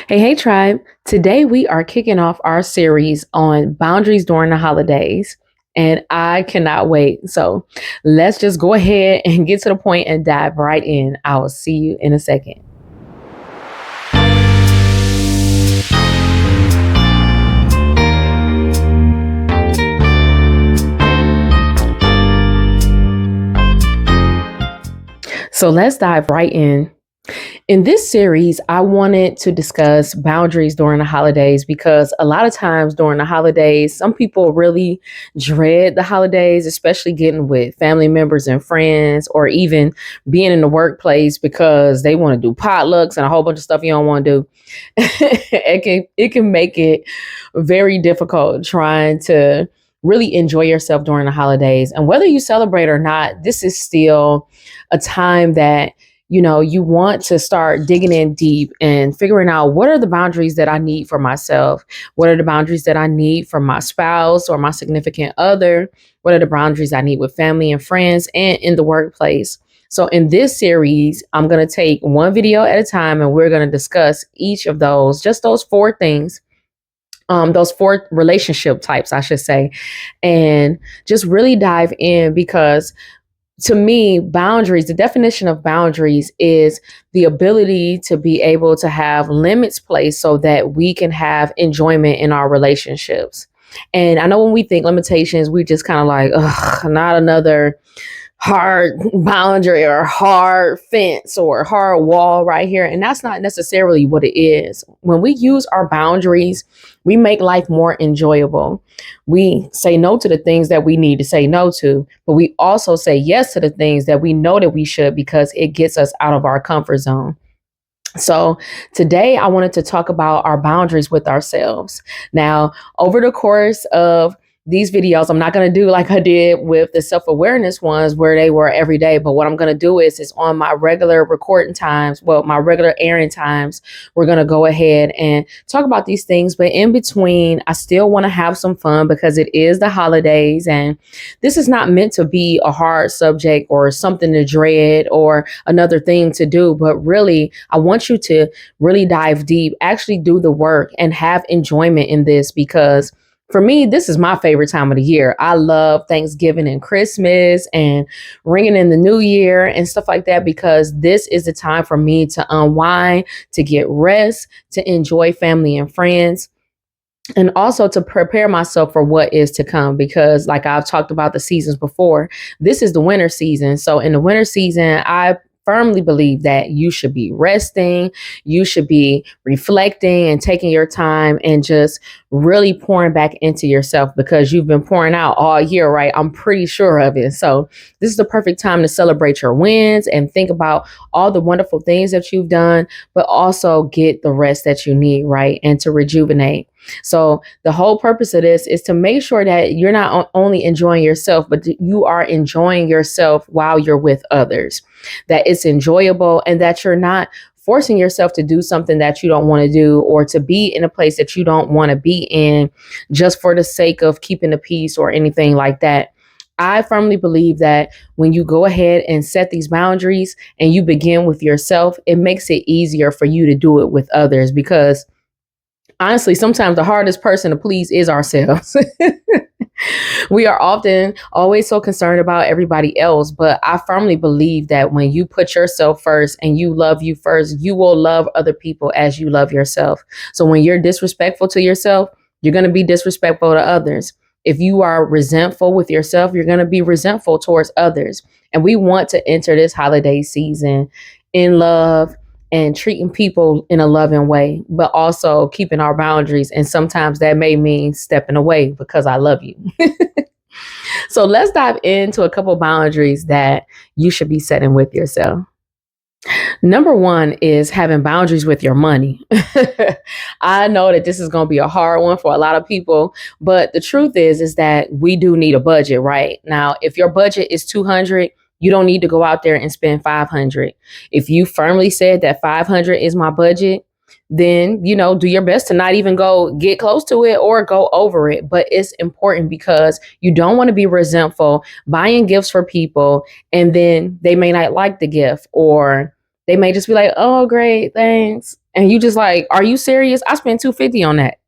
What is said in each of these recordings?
Hey, tribe. Today we are kicking off our series on boundaries during the holidays, and I cannot wait. So let's just go ahead and get to the point and dive right in. I will see you in a second. So let's dive right in. In this series, I wanted to discuss boundaries during the holidays because a lot of times during the holidays, some people really dread the holidays, especially getting with family members and friends, or even being in the workplace because they want to do potlucks and a whole bunch of stuff you don't want to do. It can make it very difficult trying to really enjoy yourself during the holidays. And whether you celebrate or not, this is still a time that you want to start digging in deep and figuring out what are the boundaries that I need for myself? What are the boundaries that I need from my spouse or my significant other? What are the boundaries I need with family and friends and in the workplace? So, in this series, I'm going to take one video at a time and we're going to discuss each of those, just those four things, those four relationship types, I should say, and just really dive in because to me, boundaries, the definition of boundaries is the ability to be able to have limits placed so that we can have enjoyment in our relationships. And I know when we think limitations, we just kind of like, ugh, not another hard boundary or hard fence or hard wall right here. And that's not necessarily what it is. When we use our boundaries, we make life more enjoyable. We say no to the things that we need to say no to, but we also say yes to the things that we know that we should because it gets us out of our comfort zone. So today I wanted to talk about our boundaries with ourselves. Now, over the course of these videos, I'm not going to do like I did with the self-awareness ones where they were every day. But what I'm going to do is on my regular recording times, well, my regular airing times, we're going to go ahead and talk about these things. But in between, I still want to have some fun because it is the holidays. And this is not meant to be a hard subject or something to dread or another thing to do. But really, I want you to really dive deep, actually do the work and have enjoyment in this because for me, this is my favorite time of the year. I love Thanksgiving and Christmas and ringing in the new year and stuff like that because this is the time for me to unwind, to get rest, to enjoy family and friends, and also to prepare myself for what is to come because like I've talked about the seasons before, this is the winter season. So in the winter season, I firmly believe that you should be resting, you should be reflecting and taking your time and just really pouring back into yourself because you've been pouring out all year, right? I'm pretty sure of it. So this is the perfect time to celebrate your wins and think about all the wonderful things that you've done, but also get the rest that you need, right? And to rejuvenate. So the whole purpose of this is to make sure that you're not only enjoying yourself, but you are enjoying yourself while you're with others, that it's enjoyable and that you're not forcing yourself to do something that you don't want to do or to be in a place that you don't want to be in just for the sake of keeping the peace or anything like that. I firmly believe that when you go ahead and set these boundaries and you begin with yourself, it makes it easier for you to do it with others because honestly, sometimes the hardest person to please is ourselves. We are often always so concerned about everybody else, but I firmly believe that when you put yourself first and you love you first, you will love other people as you love yourself. So when you're disrespectful to yourself, you're going to be disrespectful to others. If you are resentful with yourself, you're going to be resentful towards others. And we want to enter this holiday season in love and treating people in a loving way, but also keeping our boundaries. And sometimes that may mean stepping away because I love you. So let's dive into a couple boundaries that you should be setting with yourself. Number one is having boundaries with your money. I know that this is going to be a hard one for a lot of people, but the truth is that we do need a budget, right? Now, if your budget is 200, you don't need to go out there and spend 500. If you firmly said that 500 is my budget, then, do your best to not even go get close to it or go over it. But it's important because you don't want to be resentful buying gifts for people and then they may not like the gift or they may just be like, oh, great, thanks. And you just like, are you serious? I spent 250 on that,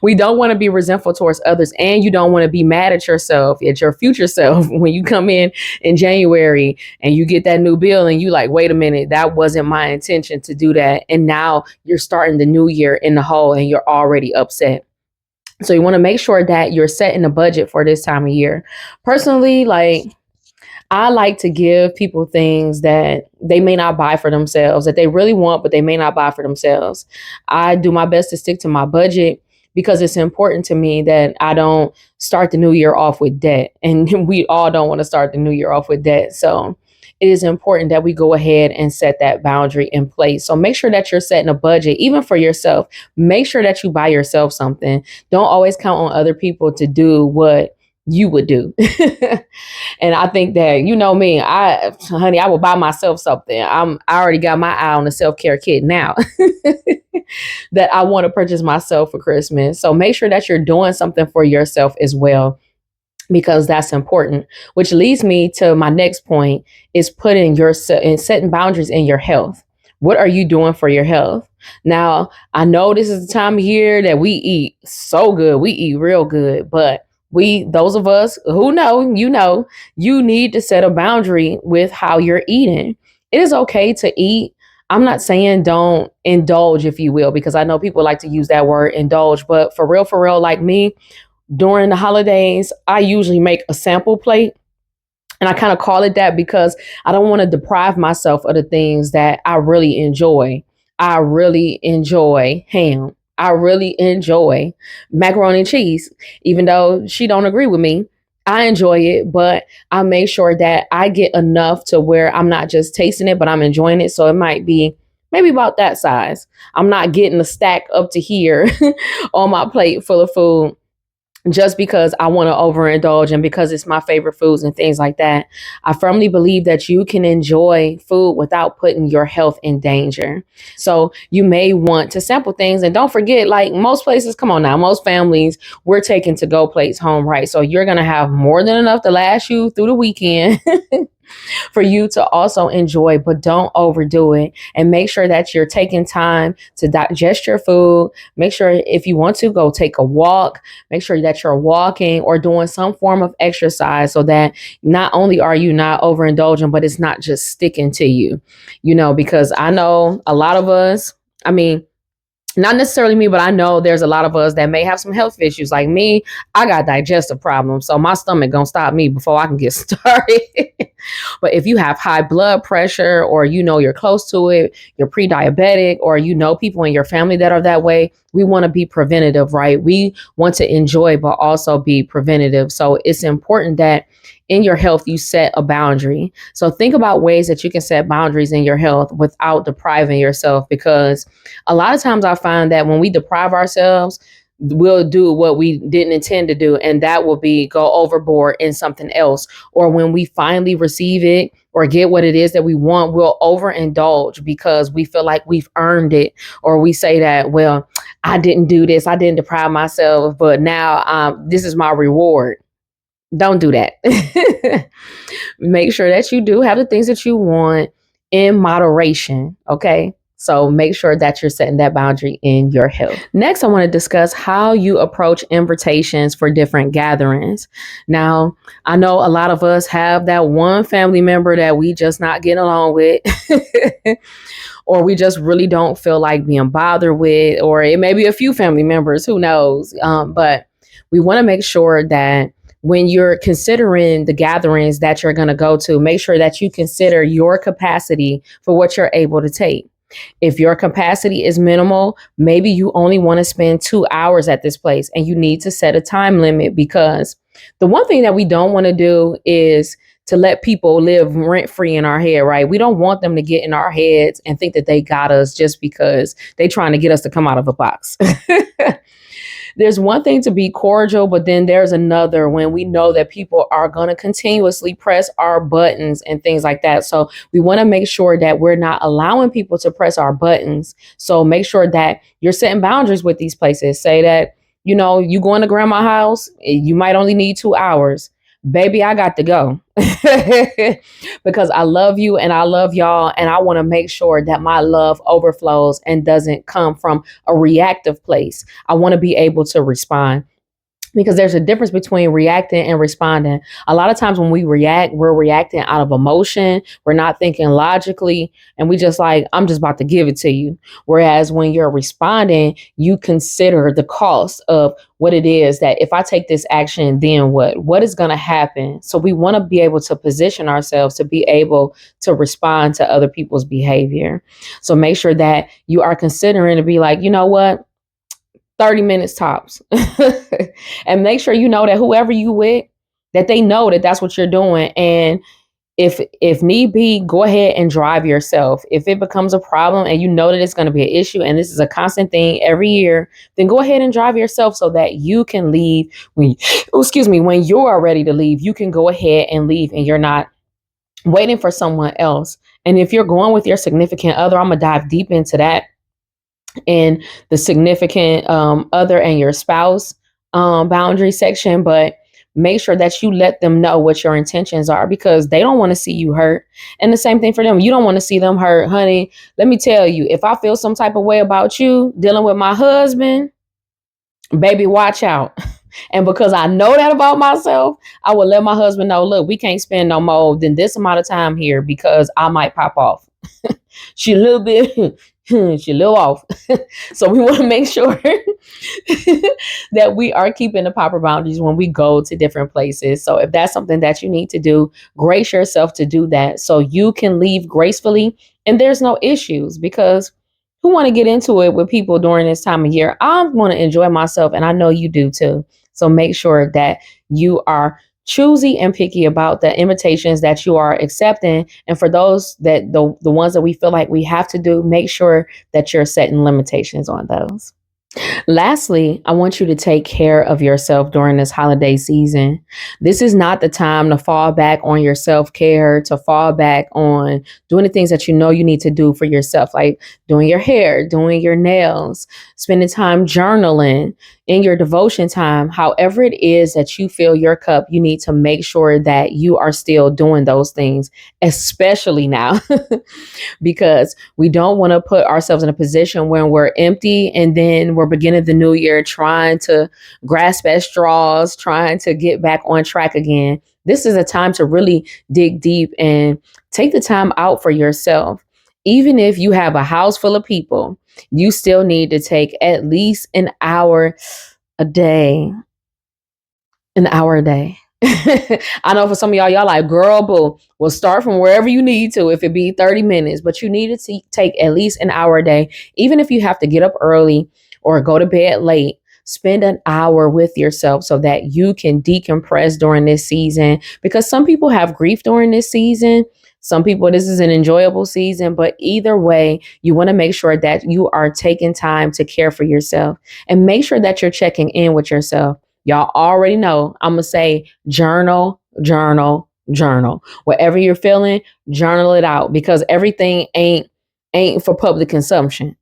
We don't want to be resentful towards others, and you don't want to be mad at yourself, at your future self, when you come in January and you get that new bill and you like, wait a minute, that wasn't my intention to do that. And now you're starting the new year in the hole and you're already upset. So you want to make sure that you're setting a budget for this time of year. Personally, like, I like to give people things that they may not buy for themselves, that they really want, but they may not buy for themselves. I do my best to stick to my budget because it's important to me that I don't start the new year off with debt. And we all don't want to start the new year off with debt. So it is important that we go ahead and set that boundary in place. So make sure that you're setting a budget, even for yourself. Make sure that you buy yourself something. Don't always count on other people to do what you would do. And I think that, me, I will buy myself something. I already got my eye on the self-care kit now that I want to purchase myself for Christmas. So make sure that you're doing something for yourself as well, because that's important. Which leads me to my next point, is putting yourself and setting boundaries in your health. What are you doing for your health? Now, I know this is the time of year that we eat so good. We eat real good, but those of us who know, you need to set a boundary with how you're eating. It is okay to eat. I'm not saying don't indulge, if you will, because I know people like to use that word indulge, but for real, like me, during the holidays, I usually make a sample plate. And I kind of call it that because I don't want to deprive myself of the things that I really enjoy. I really enjoy ham. I really enjoy macaroni and cheese, even though she don't agree with me. I enjoy it, but I make sure that I get enough to where I'm not just tasting it, but I'm enjoying it. So it might be maybe about that size. I'm not getting a stack up to here on my plate full of food just because I want to overindulge and because it's my favorite foods and things like that. I firmly believe that you can enjoy food without putting your health in danger. So you may want to sample things. And don't forget, like most places, come on now, most families, we're taking to go plates home, right? So you're going to have more than enough to last you through the weekend. For you to also enjoy, but don't overdo it. And make sure that you're taking time to digest your food. Make sure, if you want to, go take a walk. Make sure that you're walking or doing some form of exercise so that not only are you not overindulging, but it's not just sticking to you, because I know a lot of us, I mean, not necessarily me, but I know there's a lot of us that may have some health issues. Like me, I got digestive problems. So my stomach gonna stop me before I can get started. But if you have high blood pressure, or you're close to it, you're pre-diabetic, or people in your family that are that way, we want to be preventative, right? We want to enjoy, but also be preventative. So it's important that in your health, you set a boundary. So think about ways that you can set boundaries in your health without depriving yourself, because a lot of times I find that when we deprive ourselves, we'll do what we didn't intend to do, and that will be go overboard in something else. Or when we finally receive it or get what it is that we want, we'll overindulge because we feel like we've earned it. Or we say that, well, I didn't do this, I didn't deprive myself, but now this is my reward. Don't do that. Make sure that you do have the things that you want in moderation. Okay. So make sure that you're setting that boundary in your health. Next, I want to discuss how you approach invitations for different gatherings. Now, I know a lot of us have that one family member that we just not getting along with, or we just really don't feel like being bothered with, or it may be a few family members, who knows? But we want to make sure that when you're considering the gatherings that you're going to go to, make sure that you consider your capacity for what you're able to take. If your capacity is minimal, maybe you only want to spend 2 hours at this place and you need to set a time limit, because the one thing that we don't want to do is to let people live rent free in our head, right? We don't want them to get in our heads and think that they got us just because they're trying to get us to come out of a box. There's one thing to be cordial, but then there's another when we know that people are going to continuously press our buttons and things like that. So we want to make sure that we're not allowing people to press our buttons. So make sure that you're setting boundaries with these places. Say that, you going to grandma's house, you might only need 2 hours. baby, I got to go because I love you and I love y'all. And I want to make sure that my love overflows and doesn't come from a reactive place. I want to be able to respond, because there's a difference between reacting and responding. A lot of times when we react, we're reacting out of emotion. We're not thinking logically, and we just like, I'm just about to give it to you. Whereas when you're responding, you consider the cost of what it is that if I take this action, then what is going to happen? So we want to be able to position ourselves to be able to respond to other people's behavior. So make sure that you are considering to be like, you know what? 30 minutes tops. And make sure you know that whoever you with, that they know that that's what you're doing. And if need be, go ahead and drive yourself. If it becomes a problem and you know that it's going to be an issue and this is a constant thing every year, then go ahead and drive yourself so that you can leave when when you are ready to leave. You can go ahead and leave and you're not waiting for someone else. And if you're going with your significant other, I'm gonna dive deep into that in the significant other and your spouse boundary section. But make sure that you let them know what your intentions are, because they don't want to see you hurt. And the same thing for them. You don't want to see them hurt, honey. Let me tell you, if I feel some type of way about you dealing with my husband, baby, watch out. And because I know that about myself, I will let my husband know, look, we can't spend no more than this amount of time here because I might pop off. She a little bit, she a little off. So we want to make sure that we are keeping the proper boundaries when we go to different places. So if that's something that you need to do, grace yourself to do that so you can leave gracefully and there's no issues. Because who want to get into it with people during this time of year? I want to enjoy myself, and I know you do too. So make sure that you are choosy and picky about the invitations that you are accepting. And for those that the ones that we feel like we have to do, make sure that you're setting limitations on those. Lastly, I want you to take care of yourself during this holiday season. This is not the time to fall back on your self care, to fall back on doing the things that you know you need to do for yourself, like doing your hair, doing your nails, spending time journaling in your devotion time. However, it is that you fill your cup, you need to make sure that you are still doing those things, especially now. Because we don't want to put ourselves in a position when we're empty and then we're beginning the new year trying to grasp at straws, trying to get back on track again. This is a time to really dig deep and take the time out for yourself. Even if you have a house full of people, you still need to take at least an hour a day. An hour a day. I know for some of y'all like, girl, boo, we'll start from wherever you need to, if it be 30 minutes, but you need to take at least an hour a day. Even if you have to get up early or go to bed late, spend an hour with yourself so that you can decompress during this season. Because some people have grief during this season. Some people, this is an enjoyable season, but either way, you want to make sure that you are taking time to care for yourself and make sure that you're checking in with yourself. Y'all already know I'm going to say journal, journal, journal. Whatever you're feeling, journal it out, because everything ain't for public consumption.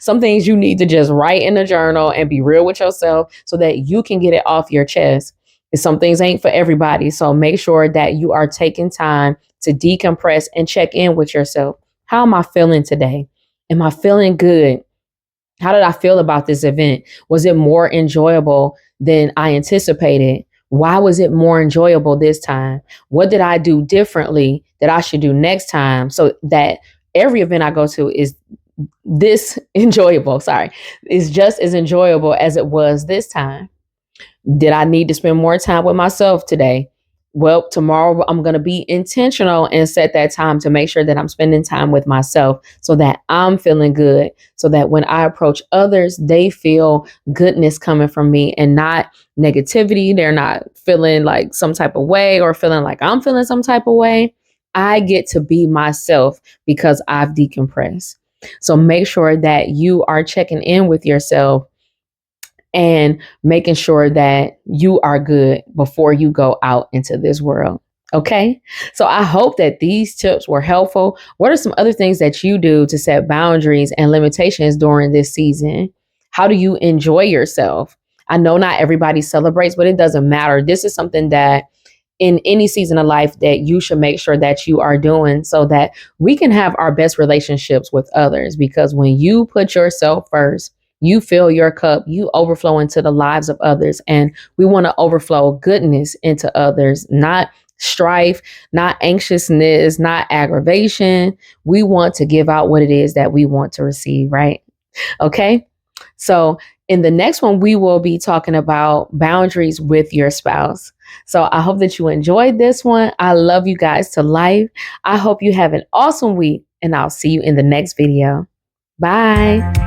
Some things you need to just write in a journal and be real with yourself so that you can get it off your chest. And some things ain't for everybody. So make sure that you are taking time to decompress and check in with yourself. How am I feeling today? Am I feeling good? How did I feel about this event? Was it more enjoyable than I anticipated? Why was it more enjoyable this time? What did I do differently that I should do next time so that every event I go to is this enjoyable? Sorry, is just as enjoyable as it was this time. Did I need to spend more time with myself today? Well, tomorrow I'm going to be intentional and set that time to make sure that I'm spending time with myself so that I'm feeling good, so that when I approach others, they feel goodness coming from me and not negativity. They're not feeling like some type of way or feeling like I'm feeling some type of way. I get to be myself because I've decompressed. So make sure that you are checking in with yourself and making sure that you are good before you go out into this world. Okay. So I hope that these tips were helpful. What are some other things that you do to set boundaries and limitations during this season? How do you enjoy yourself? I know not everybody celebrates, but it doesn't matter. This is something that in any season of life that you should make sure that you are doing so that we can have our best relationships with others. Because when you put yourself first, you fill your cup, you overflow into the lives of others. And we want to overflow goodness into others, not strife, not anxiousness, not aggravation. We want to give out what it is that we want to receive, right? Okay. So in the next one, we will be talking about boundaries with your spouse. So I hope that you enjoyed this one. I love you guys to life. I hope you have an awesome week, and I'll see you in the next video. Bye.